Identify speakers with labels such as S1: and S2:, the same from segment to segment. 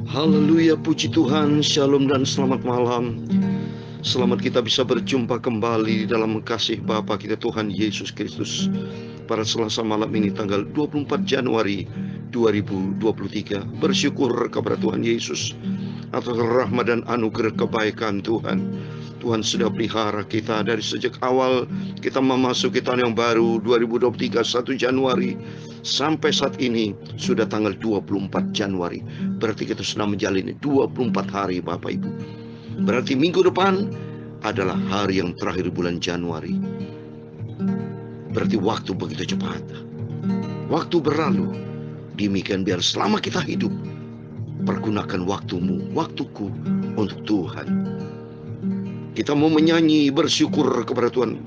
S1: Haleluya, puji Tuhan, shalom dan selamat malam. Selamat kita bisa berjumpa kembali dalam kasih Bapa kita Tuhan Yesus Kristus pada Selasa malam ini tanggal 24 Januari 2023. Bersyukur kepada Tuhan Yesus atas rahmat dan anugerah kebaikan Tuhan. Tuhan sudah pelihara kita dari sejak awal kita memasuki tahun yang baru 2023 1 Januari sampai saat ini sudah tanggal 24 Januari. Berarti kita sudah menjalani 24 hari Bapak Ibu. Berarti minggu depan adalah hari yang terakhir bulan Januari. Berarti waktu begitu cepat. Waktu berlalu. Demikian biar selama kita hidup, pergunakan waktumu, waktuku untuk Tuhan. Kita mau menyanyi bersyukur kepada Tuhan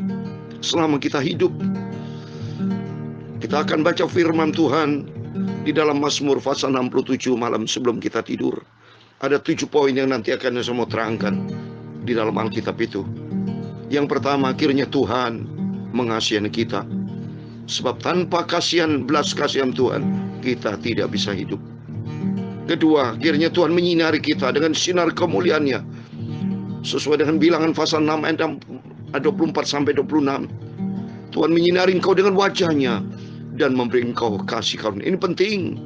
S1: selama kita hidup. Kita akan baca firman Tuhan di dalam Mazmur pasal 67 malam sebelum kita tidur. Ada 7 poin yang nanti akan saya mau terangkan di dalam Alkitab itu. Yang pertama, kiranya Tuhan mengasihi kita. Sebab tanpa belas kasihan Tuhan, kita tidak bisa hidup. Kedua, kiranya Tuhan menyinari kita dengan sinar kemuliaan-Nya. Sesuai dengan bilangan pasal 6 ayat 24 sampai 26. Tuhan menyinari engkau dengan wajah-Nya dan memberi engkau kasih karunia. Ini penting.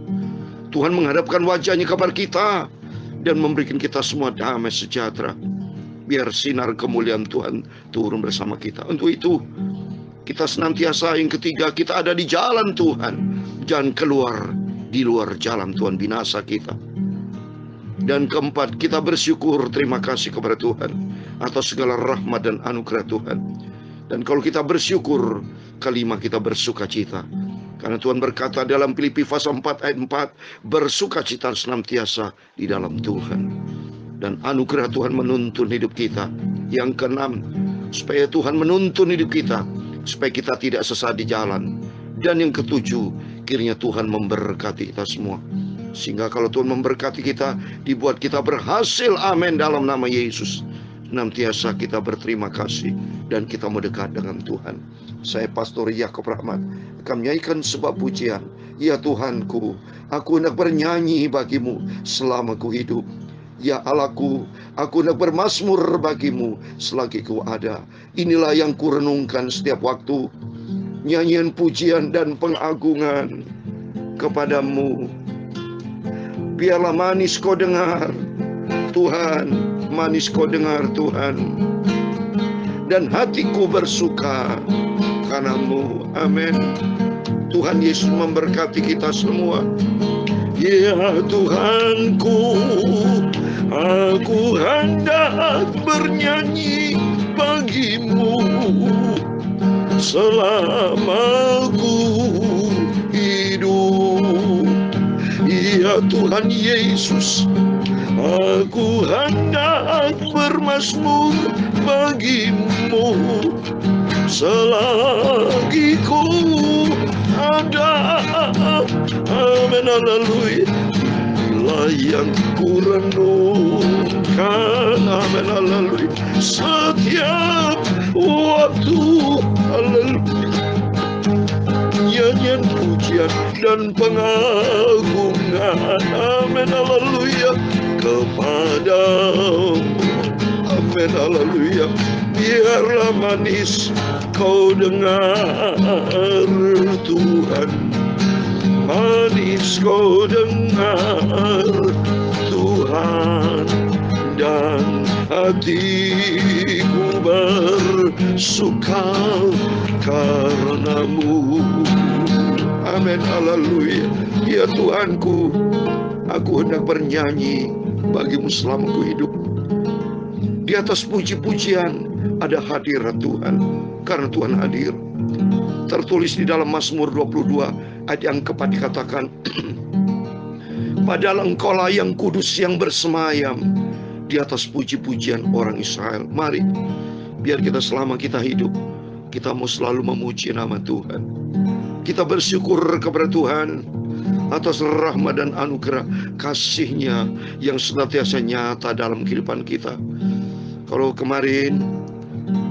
S1: Tuhan menghadapkan wajah-Nya kepada kita dan memberikan kita semua damai sejahtera. Biar sinar kemuliaan Tuhan turun bersama kita. Untuk itu, kita senantiasa, yang ketiga, kita ada di jalan Tuhan. Jangan keluar di luar jalan Tuhan, binasa kita. Dan keempat, kita bersyukur, terima kasih kepada Tuhan atas segala rahmat dan anugerah Tuhan. Dan kalau kita bersyukur, kelima, kita bersuka cita. Karena Tuhan berkata dalam Filipi pasal 4 ayat 4, bersukacita senantiasa di dalam Tuhan. Dan anugerah Tuhan menuntun hidup kita. Yang keenam, supaya Tuhan menuntun hidup kita, supaya kita tidak sesat di jalan. Dan yang ketujuh, kiranya Tuhan memberkati kita semua. Sehingga kalau Tuhan memberkati kita, dibuat kita berhasil, amin, dalam nama Yesus. Nantiasa kita berterima kasih dan kita mau dekat dengan Tuhan. Saya Pastor Yakob Rahmat akan menyanyikan sebuah pujian. Ya Tuhanku, aku hendak bernyanyi bagimu selama ku hidup. Ya Allahku, aku hendak bermazmur bagimu selagi ku ada. Inilah yang kurenungkan setiap waktu, nyanyian pujian dan pengagungan kepadamu. Biarlah manis kau dengar Tuhan, manis kau dengar Tuhan, dan hatiku bersuka karenamu, amin. Tuhan Yesus memberkati kita semua. Ya Tuhanku, aku hendak bernyanyi bagimu selama ku hidup. Ya Tuhan Yesus, aku hendak bermazmur bagimu selagi ku ada, amin, haleluya. Inilah yang ku renungkan, amin, haleluya, setiap waktu, haleluya. Nyanyian pujian dan pengagungan, amin, haleluya, kepadamu, amin, haleluya. Biarlah manis kau dengar Tuhan, manis kau dengar Tuhan, dan hatiku bersuka karenamu, amin, haleluya. Ya Tuhanku, aku hendak bernyanyi bagimu selama ku hidup. Di atas puji-pujian ada hadirat Tuhan, karena Tuhan hadir. Tertulis di dalam Mazmur 22 ayat yang keempat dikatakan, padahal engkaulah yang kudus yang bersemayam di atas puji-pujian orang Israel. Mari, biar kita selama kita hidup, kita mau selalu memuji nama Tuhan. Kita bersyukur kepada Tuhan atas rahmat dan anugerah kasih-Nya yang senantiasa nyata dalam kehidupan kita. Kalau kemarin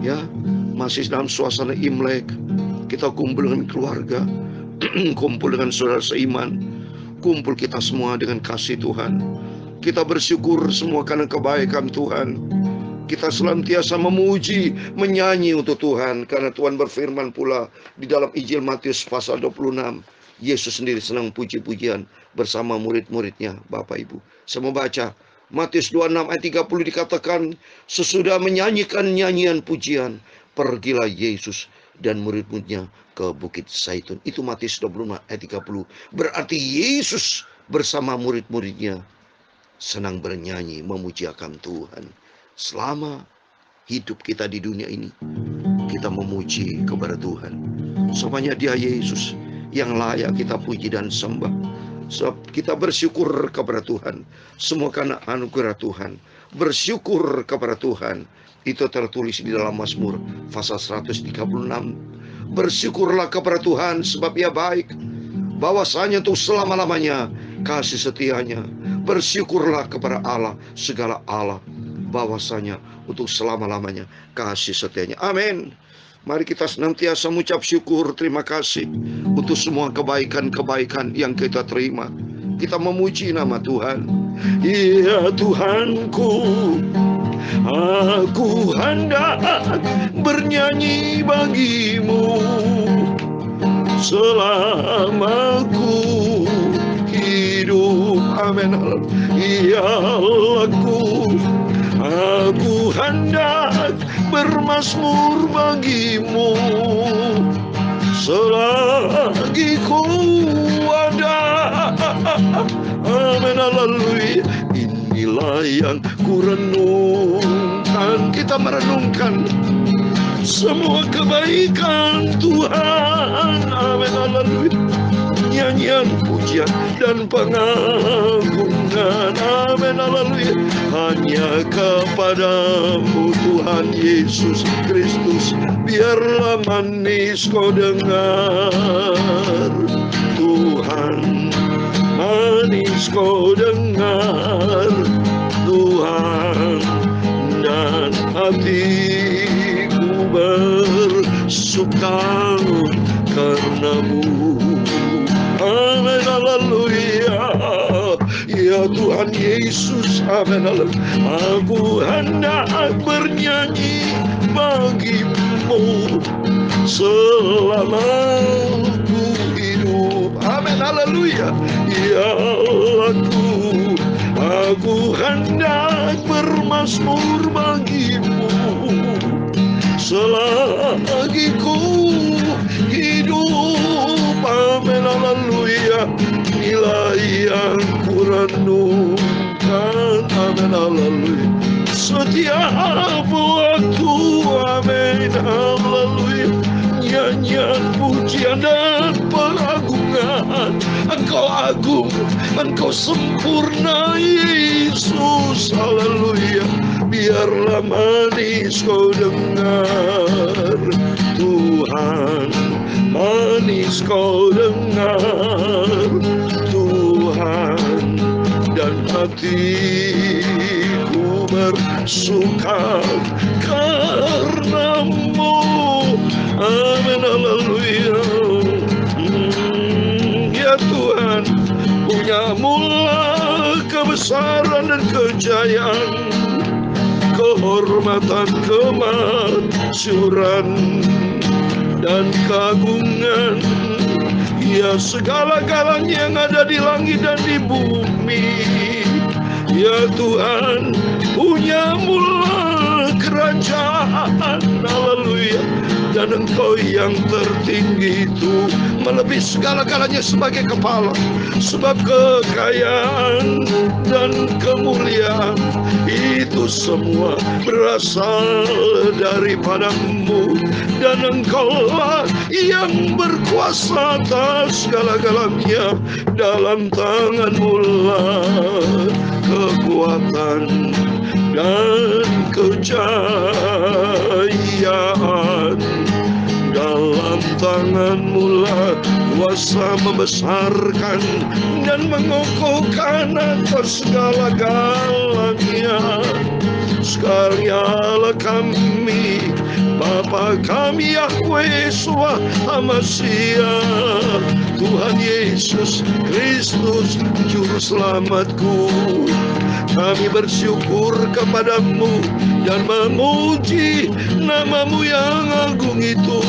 S1: ya masih dalam suasana Imlek, kita kumpul dengan keluarga, kumpul dengan saudara seiman, kumpul kita semua dengan kasih Tuhan. Kita bersyukur semua karena kebaikan Tuhan. Kita senantiasa memuji, menyanyi untuk Tuhan. Karena Tuhan berfirman pula di dalam Injil Matius pasal 26. Yesus sendiri senang puji-pujian bersama murid-muridnya, Bapak Ibu. Saya membaca Matius 26 ayat 30 dikatakan, sesudah menyanyikan nyanyian pujian, pergilah Yesus dan murid-muridnya ke Bukit Zaitun. Itu Matius 26 ayat 30. Berarti Yesus bersama murid-muridnya senang bernyanyi, memuji akan Tuhan. Selama hidup kita di dunia ini, kita memuji kepada Tuhan. Semuanya Dia Yesus yang layak kita puji dan sembah. Sebab kita bersyukur kepada Tuhan, semua karena anugerah Tuhan. Bersyukur kepada Tuhan, itu tertulis di dalam Mazmur pasal 136. Bersyukurlah kepada Tuhan sebab Ia baik, bahwasanya untuk selama-lamanya kasih setianya. Bersyukurlah kepada Allah, segala Allah, bahwasanya untuk selama-lamanya kasih setianya. Amin. Mari kita senantiasa mengucap syukur, terima kasih untuk semua kebaikan-kebaikan yang kita terima. Kita memuji nama Tuhan. Ya Tuhanku, aku hendak bernyanyi bagimu selama ku hidup. Amin. Ya Allahku, aku hendak bermazmur bagimu selagi ku ada. Amin, haleluya. Inilah yang ku renungkan. Kita merenungkan semua kebaikan Tuhan. Amin, haleluya. Nyanyian, pujian, dan pengagungan. Amin, haleluya. Hanya kepadamu Tuhan Yesus Kristus, biarlah manis kau dengar. Tuhan, manis kau dengar. Tuhan, dan hatiku bersuka karenamu. Amin, haleluya. Ya Tuhan Yesus, amin, haleluya. Aku hendak bernyanyi bagimu selama ku hidup. Amin, haleluya. Ya Allahku, aku hendak bermazmur bagimu selagi ku hidup. Amin, haleluya. Inilah yang ku renungkan. Amin, haleluya. Setiap waktu. Amin, haleluya. Nyanyian, pujian, dan pengagungan. Engkau agung, Engkau sempurna Yesus, haleluya. Biarlah manis kau dengar. Tuhan, manis kau dengar. Tuhan, dan hatiku bersuka karenamu. Amin, haleluya. Ya Tuhan, punyamulah kebesaran dan kejayaan, kehormatan, kemasyuran, dan keagungan. Ya segala-galanya yang ada di langit dan di bumi. Ya Tuhan, punyamulah kerajaan, haleluya. Dan Engkau yang tertinggi itu melebihi segala-galanya sebagai kepala. Sebab kekayaan dan kemuliaan itu semua berasal daripada-Mu. Dan Engkaulah yang berkuasa atas segala-galanya. Dalam tangan-Mu lah kekuatan dan kejayaan. Dalam tangan-Mu lah kuasa membesarkan dan mengokohkan atas segala-galanya. Sekarang yalah kami, Bapa kami Yahweh Yeshua HaMashiach, Tuhan Yesus Kristus Juru Selamatku. Kami bersyukur kepadamu dan memuji namamu yang agung itu,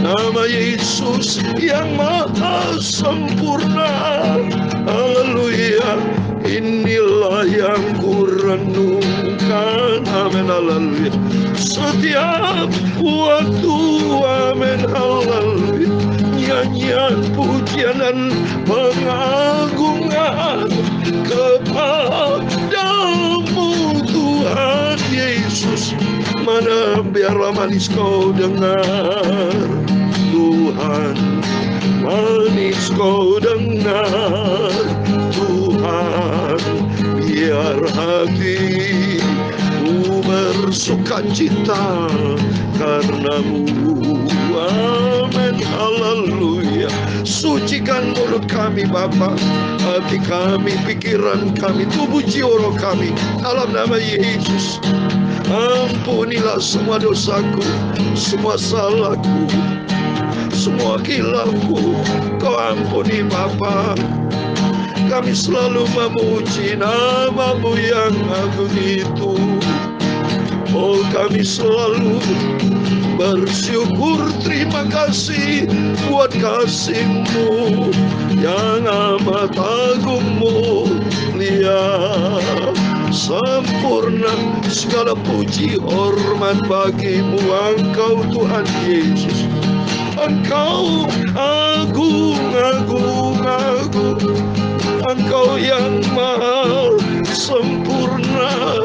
S1: nama Yesus yang maha sempurna. Haleluya, inilah yang ku renungkan. Amin, haleluya. Setiap waktu, amin, haleluya. Nyanyian, pujian, dan pengagungan kepadamu Tuhan Yesus. Mana biarlah manis kau dengar, Tuhan, manis kau dengar, Tuhan, biar hatiku bersukacita karenamu. Amin, haleluya. Sucikan mulut kami Bapa, hati kami, pikiran kami, tubuh jiwa kami, dalam nama Yesus. Ampunilah semua dosaku, semua salahku, semua khilafku, kau ampuni Bapa. Kami selalu memuji namamu yang agung itu. Oh, kami selalu bersyukur, terima kasih buat kasih-Mu yang amat agung, mulia, sempurna. Segala puji hormat bagimu, Engkau Tuhan Yesus. Engkau agung, agung, agung. Engkau yang maha sempurna,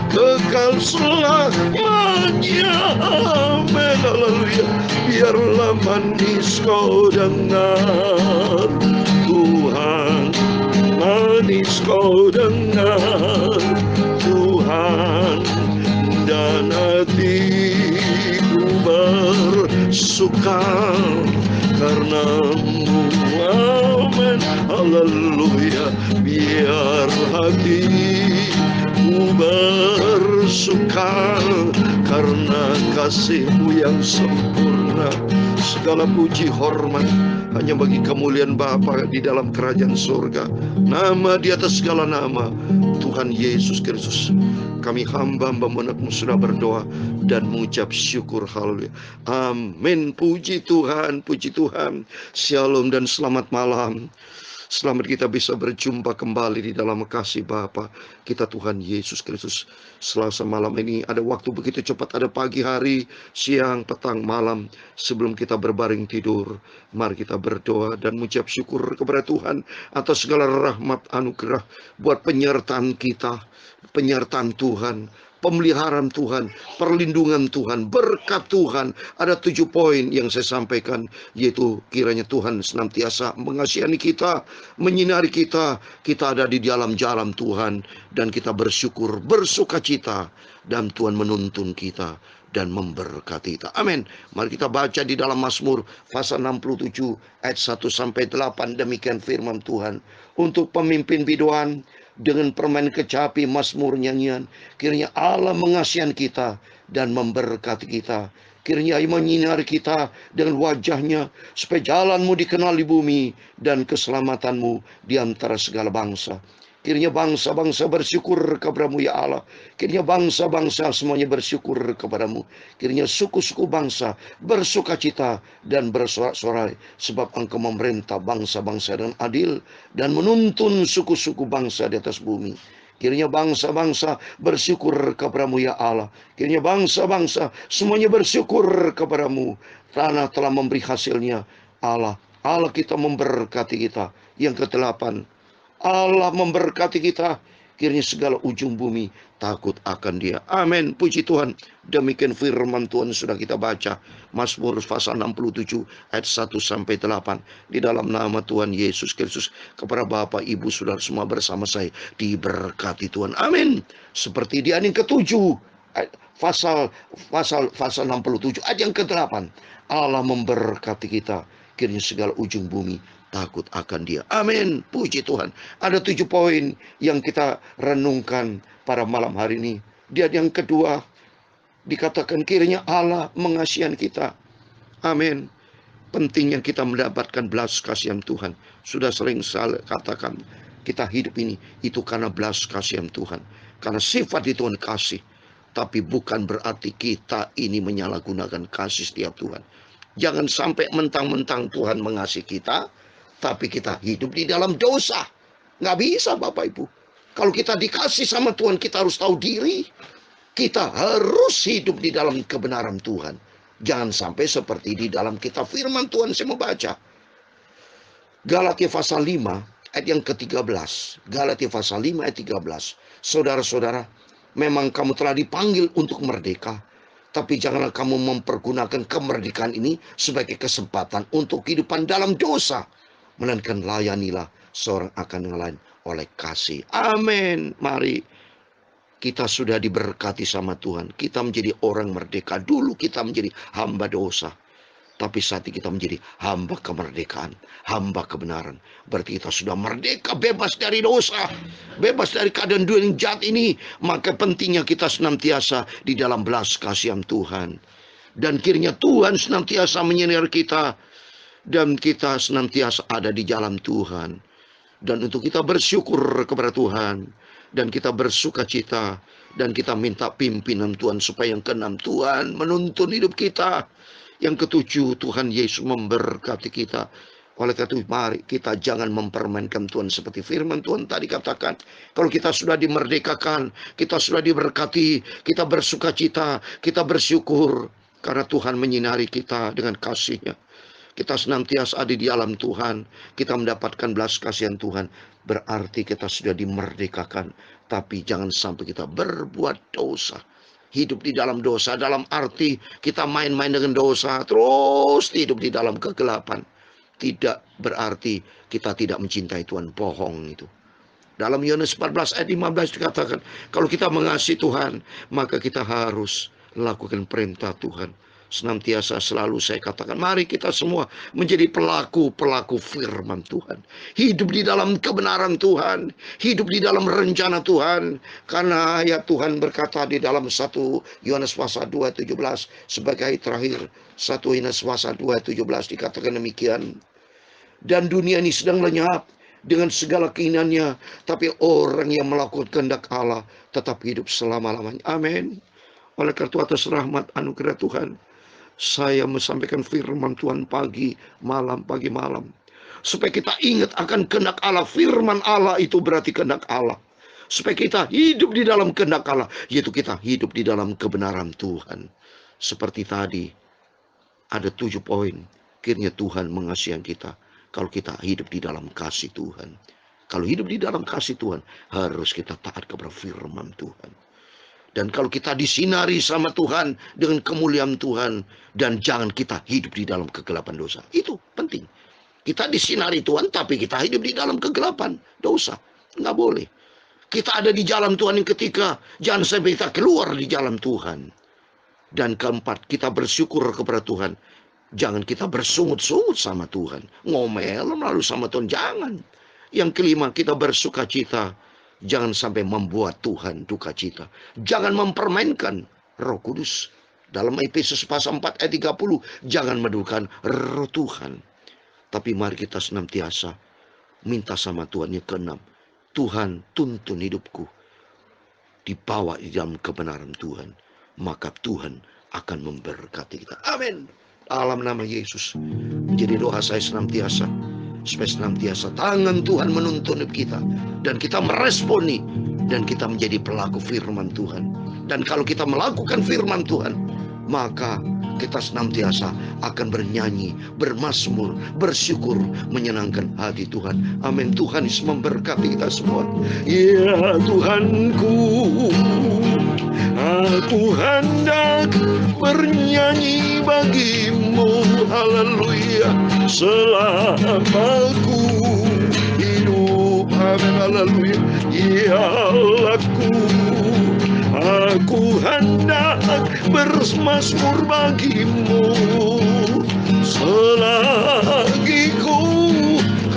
S1: kekal selamanya. Amin, haleluya. Biarlah manis kau dengar, Tuhan, manis kau dengar, Tuhan, dan hatiku bersuka karenamu. Amin, haleluya. Biar hatiku bersuka karena kasih-Mu yang sempurna. Segala puji hormat hanya bagi kemuliaan Bapa di dalam kerajaan surga. Nama di atas segala nama, Tuhan Yesus Kristus. Kami hamba-hamba monakmu sudah berdoa dan mengucap syukur. Haleluya. Amin. Puji Tuhan, puji Tuhan. Shalom dan selamat malam. Selamat kita bisa berjumpa kembali di dalam kasih Bapa kita Tuhan Yesus Kristus. Selasa malam ini ada waktu begitu cepat, ada pagi hari, siang, petang, malam. Sebelum kita berbaring tidur, mari kita berdoa dan mengucap syukur kepada Tuhan atas segala rahmat anugerah buat penyertaan kita, penyertaan Tuhan, pemeliharaan Tuhan, perlindungan Tuhan, berkat Tuhan. Ada 7 poin yang saya sampaikan, yaitu kiranya Tuhan senantiasa mengasihani kita, menyinari kita. Kita ada di dalam jalan Tuhan dan kita bersyukur, bersukacita, dan Tuhan menuntun kita dan memberkati kita. Amin. Mari kita baca di dalam Mazmur pasal 67 ayat 1-8. Demikian firman Tuhan. Untuk pemimpin biduan dengan permain kecapi mazmur nyanyian, kiranya Allah mengasihani kita dan memberkati kita. Kiranya ia menyinari kita dengan wajahnya, supaya jalanmu dikenal di bumi dan keselamatanmu di antara segala bangsa. Kiranya bangsa-bangsa bersyukur kepadamu ya Allah. Kiranya bangsa-bangsa semuanya bersyukur kepadamu. Kiranya suku-suku bangsa bersukacita dan bersorak-sorai, sebab Engkau memerintah bangsa-bangsa dengan adil dan menuntun suku-suku bangsa di atas bumi. Kiranya bangsa-bangsa bersyukur kepadamu ya Allah. Kiranya bangsa-bangsa semuanya bersyukur kepadamu, karena telah memberi hasilnya. Allah kita memberkati kita. Yang ke-8, Allah memberkati kita. Kiranya segala ujung bumi takut akan Dia. Amin. Puji Tuhan. Demikian firman Tuhan sudah kita baca. Mazmur pasal 67 ayat 1-8. Di dalam nama Tuhan Yesus Kristus. Kepada Bapak, Ibu, Saudara semua bersama saya diberkati Tuhan. Amin. Seperti di ayat yang ke-7, pasal 67 ayat yang ke-8. Allah memberkati kita. Kiranya segala ujung bumi takut akan Dia. Amin. Puji Tuhan. Ada 7 poin yang kita renungkan pada malam hari ini. Di ayat yang kedua dikatakan kiranya Allah mengasihan kita. Amin. Pentingnya kita mendapatkan belas kasihan Tuhan. Sudah sering saya katakan, kita hidup ini, itu karena belas kasihan Tuhan. Karena sifat di Tuhan kasih. Tapi bukan berarti kita ini menyalahgunakan kasih setiap Tuhan. Jangan sampai mentang-mentang Tuhan mengasihi kita, tapi kita hidup di dalam dosa. Nggak bisa Bapak Ibu. Kalau kita dikasih sama Tuhan, kita harus tahu diri. Kita harus hidup di dalam kebenaran Tuhan. Jangan sampai seperti di dalam kitab firman Tuhan. Saya mau baca Galatia pasal 5 ayat yang ke-13. Galatia pasal 5 ayat 13. Saudara-saudara, memang kamu telah dipanggil untuk merdeka, tapi janganlah kamu mempergunakan kemerdekaan ini sebagai kesempatan untuk kehidupan dalam dosa, melainkan layanilah seorang akan yang lain oleh kasih. Amin. Mari, kita sudah diberkati sama Tuhan. Kita menjadi orang merdeka. Dulu kita menjadi hamba dosa, tapi saat ini kita menjadi hamba kemerdekaan, hamba kebenaran. Berarti kita sudah merdeka, bebas dari dosa, bebas dari keadaan dunia yang jahat ini. Maka pentingnya kita senantiasa di dalam belas kasihan Tuhan. Dan kiranya Tuhan senantiasa menyinari kita, dan kita senantiasa ada di jalan Tuhan. Dan untuk kita bersyukur kepada Tuhan, dan kita bersuka cita, dan kita minta pimpinan Tuhan supaya yang keenam, Tuhan menuntun hidup kita. Yang ketujuh, Tuhan Yesus memberkati kita. Oleh karena itu, mari kita jangan mempermainkan Tuhan seperti firman Tuhan tadi katakan. Kalau kita sudah dimerdekakan, kita sudah diberkati, kita bersuka cita, kita bersyukur. Karena Tuhan menyinari kita dengan kasih-Nya. Kita senantiasa ada di dalam Tuhan. Kita mendapatkan belas kasihan Tuhan. Berarti kita sudah dimerdekakan. Tapi jangan sampai kita berbuat dosa. Hidup di dalam dosa, dalam arti kita main-main dengan dosa, terus hidup di dalam kegelapan. Tidak berarti kita tidak mencintai Tuhan. Bohong itu. Dalam Yohanes 14 ayat 15 dikatakan, kalau kita mengasihi Tuhan, maka kita harus lakukan perintah Tuhan. Senantiasa selalu saya katakan, mari kita semua menjadi pelaku-pelaku firman Tuhan. Hidup di dalam kebenaran Tuhan. Hidup di dalam rencana Tuhan. Karena ayat Tuhan berkata di dalam 1 Yohanes pasal 2:17 sebagai ayat terakhir. 1 Yohanes pasal 2:17 dikatakan demikian. Dan dunia ini sedang lenyap dengan segala keinginannya. Tapi orang yang melakukan kehendak Allah tetap hidup selama-lamanya. Amin. Oleh karena itu atas rahmat anugerah Tuhan, saya menyampaikan firman Tuhan pagi malam. Supaya kita ingat akan kehendak Allah. Firman Allah itu berarti kehendak Allah. Supaya kita hidup di dalam kehendak Allah. Yaitu kita hidup di dalam kebenaran Tuhan. Seperti tadi. Ada 7 poin. Kiranya Tuhan mengasihi kita. Kalau kita hidup di dalam kasih Tuhan. Kalau hidup di dalam kasih Tuhan. Harus kita taat kepada firman Tuhan. Dan kalau kita disinari sama Tuhan dengan kemuliaan Tuhan. Dan jangan kita hidup di dalam kegelapan dosa. Itu penting. Kita disinari Tuhan tapi kita hidup di dalam kegelapan dosa. Nggak boleh. Kita ada di jalan Tuhan yang ketiga. Jangan sampai kita keluar di jalan Tuhan. Dan keempat, kita bersyukur kepada Tuhan. Jangan kita bersungut-sungut sama Tuhan. Ngomel melalui sama Tuhan. Jangan. Yang kelima, kita bersuka cita. Jangan sampai membuat Tuhan duka cita. Jangan mempermainkan Roh Kudus. Dalam Efesus pasal 4 ayat 30. Jangan mendukakan Roh Tuhan. Tapi mari kita senantiasa minta sama Tuhan. Yang keenam, Tuhan tuntun hidupku. Dibawa di dalam kebenaran Tuhan. Maka Tuhan akan memberkati kita. Amin. Dalam nama Yesus. Jadi doa saya senantiasa. Supaya senantiasa tangan Tuhan menuntun kita. Dan kita meresponi. Dan kita menjadi pelaku firman Tuhan. Dan kalau kita melakukan firman Tuhan. Maka kita senantiasa akan bernyanyi, bermazmur, bersyukur, menyenangkan hati Tuhan. Amin. Tuhan Yesus memberkati kita semua. Ya Tuhanku, aku hendak bernyanyi bagimu. Haleluya. Selama ku hidup. Amin. Haleluya. Ya Allahku, aku hendak bermazmur bagimu. Selagi ku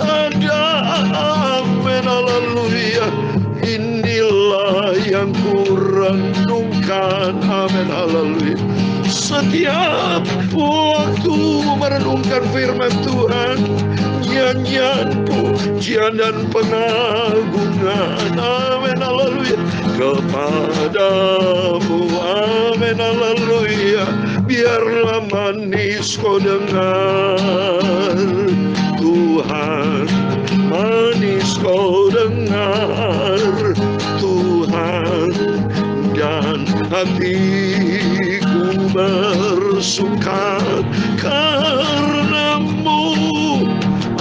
S1: ada. Amin. Haleluya. Inilah yang ku renungkan. Amin. Haleluya. Setiap waktu merenungkan firman Tuhan, nyanyian, pujian dan pengagungan. Amin, haleluya. Kepadamu, amin, haleluya. Biarlah manis kau dengar, Tuhan, manis kau dengar, Tuhan, dan hatiku bersuka karenamu.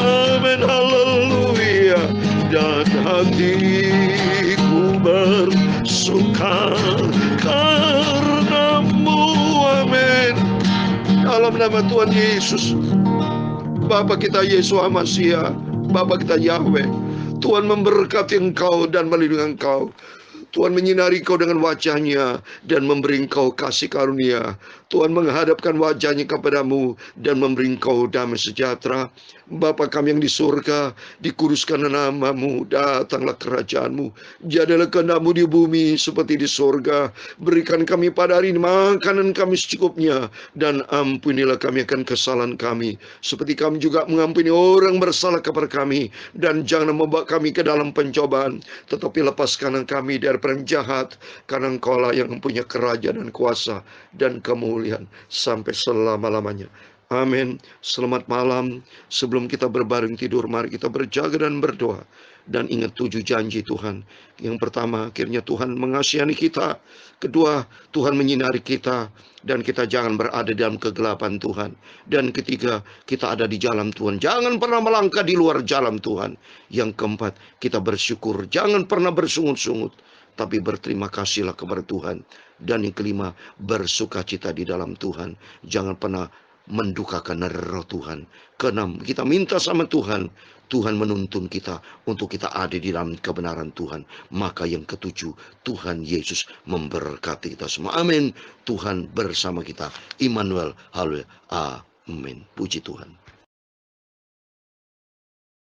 S1: Amin, haleluya. Dan hatiku bersuka karenamu. Amin. Dalam nama Tuhan Yesus, Bapa kita Yesus Hamasiah, Bapa kita Yahweh, Tuhan memberkati engkau dan melindungi engkau. Tuhan menyinari kau dengan wajahnya dan memberi engkau kasih karunia. Tuhan menghadapkan wajahnya kepadamu dan memberi engkau damai sejahtera. Bapa kami yang di surga, dikuduskan namamu, datanglah kerajaanmu, jadilah kehendakmu di bumi seperti di surga. Berikan kami pada hari ini makanan kami secukupnya, dan ampunilah kami akan kesalahan kami, seperti kami juga mengampuni orang bersalah kepada kami. Dan jangan membawa kami ke dalam pencobaan, tetapi lepaskan kami dari penjahat, karena engkaulah yang mempunyai kerajaan dan kuasa dan kemuliaan sampai selama-lamanya. Amin. Selamat malam. Sebelum kita berbaring tidur, mari kita berjaga dan berdoa. Dan ingat 7 janji Tuhan. Yang pertama, akhirnya Tuhan mengasihani kita. Kedua, Tuhan menyinari kita, dan kita jangan berada dalam kegelapan Tuhan. Dan ketiga, kita ada di jalan Tuhan. Jangan pernah melangkah di luar jalan Tuhan. Yang keempat, kita bersyukur. Jangan pernah bersungut-sungut, tapi berterima kasihlah kepada Tuhan. Dan yang kelima, bersukacita di dalam Tuhan. Jangan pernah mendukakan roh Tuhan. Keenam, kita minta sama Tuhan, Tuhan menuntun kita untuk kita ada di dalam kebenaran Tuhan. Maka yang ketujuh, Tuhan Yesus memberkati kita semua. Amin. Tuhan bersama kita. Immanuel. Haleluya. Amin. Puji Tuhan.